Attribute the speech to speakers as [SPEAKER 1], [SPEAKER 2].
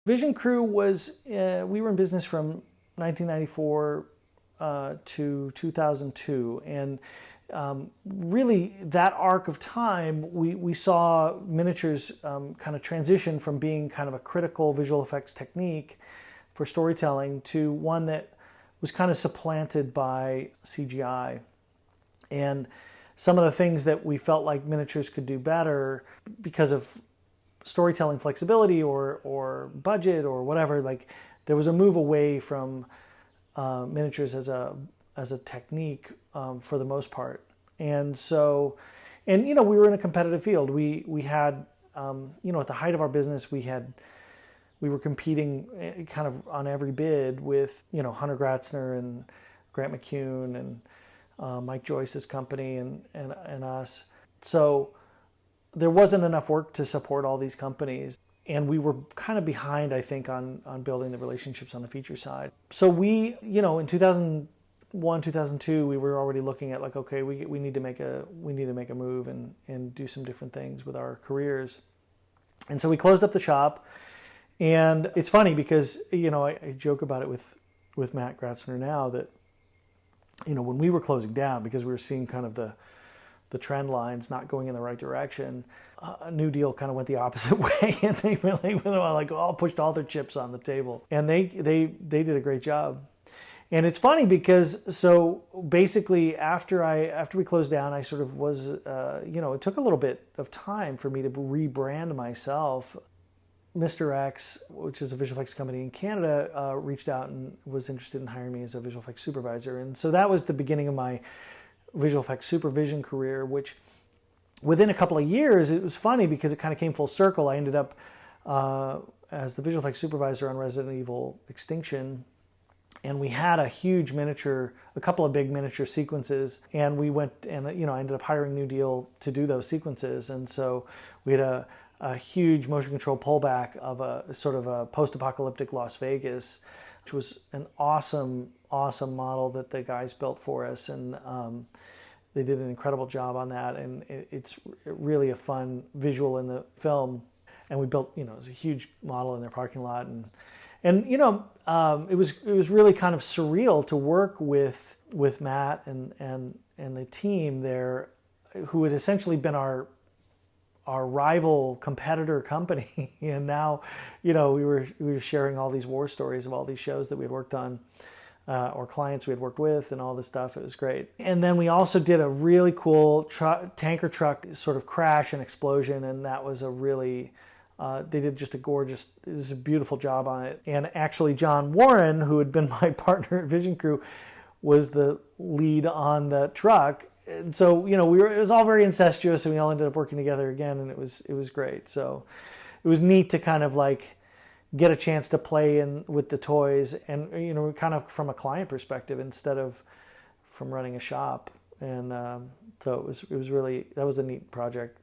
[SPEAKER 1] Vision Crew was, we were in business from 1994 to 2002. And really that arc of time, we saw miniatures kind of transition from being kind of a critical visual effects technique for storytelling to one that was kind of supplanted by CGI. And some of the things that we felt like miniatures could do better because of storytelling flexibility or budget or whatever, like there was a move away from miniatures as a technique for the most part. And so, and we were in a competitive field. We had, at the height of our business, we were competing kind of on every bid with, Hunter Gratzner and Grant McCune and Mike Joyce's company and us. So there wasn't enough work to support all these companies. And we were kind of behind, I think, on building the relationships on the feature side. So we, in 2001, 2002, we were already looking at like, okay, we need to make a move and do some different things with our careers. And so we closed up the shop. And it's funny because, I joke about it with Matt Gratzner now that, when we were closing down, because we were seeing kind of the trend lines not going in the right direction, New Deal kind of went the opposite way, and they really went on, like, pushed all their chips on the table, and they did a great job. And it's funny because so basically after we closed down, I sort of was it took a little bit of time for me to rebrand myself. Mr. X, which is a visual effects company in Canada, reached out and was interested in hiring me as a visual effects supervisor, and so that was the beginning of my visual effects supervision career, which within a couple of years, it was funny because it kind of came full circle. I ended up as the visual effects supervisor on Resident Evil Extinction, and we had a couple of big miniature sequences, and we went and I ended up hiring New Deal to do those sequences, and so we had a huge motion control pullback of a sort of a post-apocalyptic Las Vegas, which was an awesome model that the guys built for us, and they did an incredible job on that, and it's really a fun visual in the film. And we built, it was a huge model in their parking lot, and it was really kind of surreal to work with Matt and the team there, who had essentially been our rival competitor company, and now, we were sharing all these war stories of all these shows that we had worked on, or clients we had worked with, and all this stuff. It was great. And then we also did a really cool tanker truck sort of crash and explosion, and that was a really they did just it was a beautiful job on it. And actually, John Warren, who had been my partner at Vision Crew, was the lead on the truck. And so, it was all very incestuous, and we all ended up working together again, and it was great. So it was neat to kind of like get a chance to play with the toys, and kind of from a client perspective instead of from running a shop. And so it was really, that was a neat project.